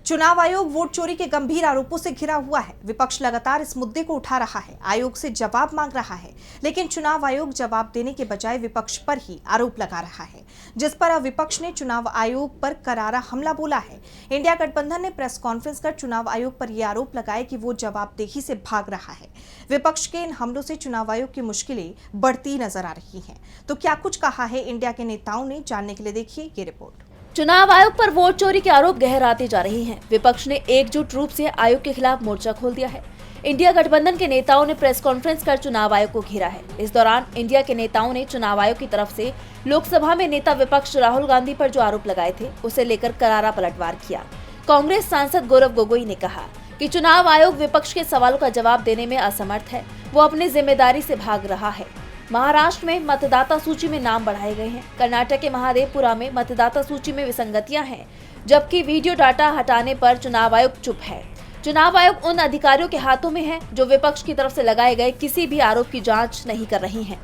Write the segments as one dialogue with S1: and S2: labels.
S1: चुनाव आयोग वोट चोरी के गंभीर आरोपों से घिरा हुआ है। विपक्ष लगातार इस मुद्दे को उठा रहा है, आयोग से जवाब मांग रहा है, लेकिन चुनाव आयोग जवाब देने के बजाय विपक्ष पर ही आरोप लगा रहा है, जिस पर अब विपक्ष ने चुनाव आयोग पर करारा हमला बोला है। इंडिया गठबंधन ने प्रेस कॉन्फ्रेंस कर चुनाव आयोग पर यह आरोप लगाया कि वो जवाबदेही से भाग रहा है। विपक्ष के इन हमलों से चुनाव आयोग की मुश्किलें बढ़ती नजर आ रही हैं। तो क्या कुछ कहा है इंडिया के नेताओं ने, जानने के लिए देखिए ये रिपोर्ट।
S2: चुनाव आयोग पर वोट चोरी के आरोप गहराते जा रहे हैं। विपक्ष ने एकजुट रूप से आयोग के खिलाफ मोर्चा खोल दिया है। इंडिया गठबंधन के नेताओं ने प्रेस कॉन्फ्रेंस कर चुनाव आयोग को घेरा है। इस दौरान इंडिया के नेताओं ने चुनाव आयोग की तरफ से लोकसभा में नेता विपक्ष राहुल गांधी पर जो आरोप लगाए थे उसे लेकर करारा पलटवार किया। कांग्रेस सांसद गौरव गोगोई ने कहा कि चुनाव आयोग विपक्ष के सवालों का जवाब देने में असमर्थ है, वो अपनी जिम्मेदारी से भाग रहा है। महाराष्ट्र में मतदाता सूची में नाम बढ़ाए गए हैं। कर्नाटक के महादेवपुरा में मतदाता सूची में विसंगतियां हैं, जबकि वीडियो डाटा हटाने पर चुनाव आयोग चुप है। चुनाव आयोग उन अधिकारियों के हाथों में है जो विपक्ष की तरफ से लगाए गए किसी भी आरोप की जांच नहीं कर रही हैं।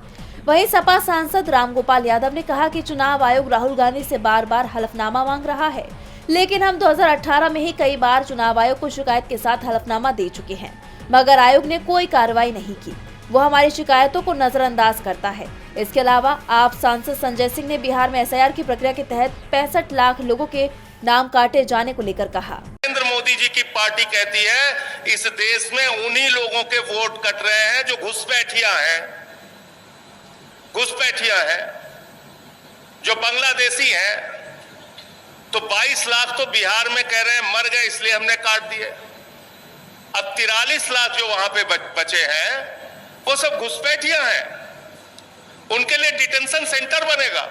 S2: वहीं सपा सांसद रामगोपाल यादव ने कहा कि चुनाव आयोग राहुल गांधी से बार बार हलफनामा मांग रहा है, लेकिन हम 2018 में ही कई बार चुनाव आयोग को शिकायत के साथ हलफनामा दे चुके हैं, मगर आयोग ने कोई कार्रवाई नहीं की। वो हमारी शिकायतों को नजरअंदाज करता है। इसके अलावा आप सांसद संजय सिंह ने बिहार में एसआईआर की प्रक्रिया के तहत 65 लाख लोगों के नाम काटे जाने को लेकर कहा।
S3: नरेंद्र मोदी जी की पार्टी कहती है इस देश में उन्हीं लोगों के वोट कट रहे हैं जो घुसपैठिया हैं, जो बांग्लादेशी हैं। तो 22 लाख तो बिहार में कह रहे हैं मर गए इसलिए हमने काट दिए। अब 43 लाख जो वहां पे बचे हैं वो सब घुसपैठिया हैं। उनके लिए डिटेंशन सेंटर बनेगा,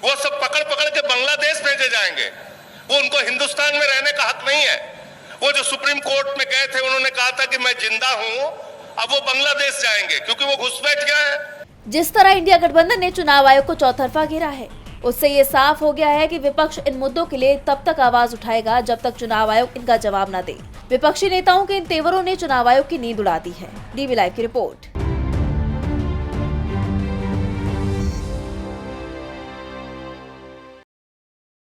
S3: वो सब पकड़ पकड़ के बांग्लादेश भेजे जाएंगे। वो उनको हिंदुस्तान में रहने का हक नहीं है। वो जो सुप्रीम कोर्ट में गए थे उन्होंने कहा था कि मैं जिंदा हूं, अब वो बांग्लादेश जाएंगे क्योंकि वो घुसपैठिया है।
S2: जिस तरह इंडिया गठबंधन ने चुनाव आयोग को चौतरफा घेरा है, उससे ये साफ हो गया है कि विपक्ष इन मुद्दों के लिए तब तक आवाज उठाएगा जब तक चुनाव आयोग इनका जवाब न दे। विपक्षी नेताओं के इन तेवरों ने चुनाव आयोग की नींद उड़ा दी है। डीवी लाइव की रिपोर्ट।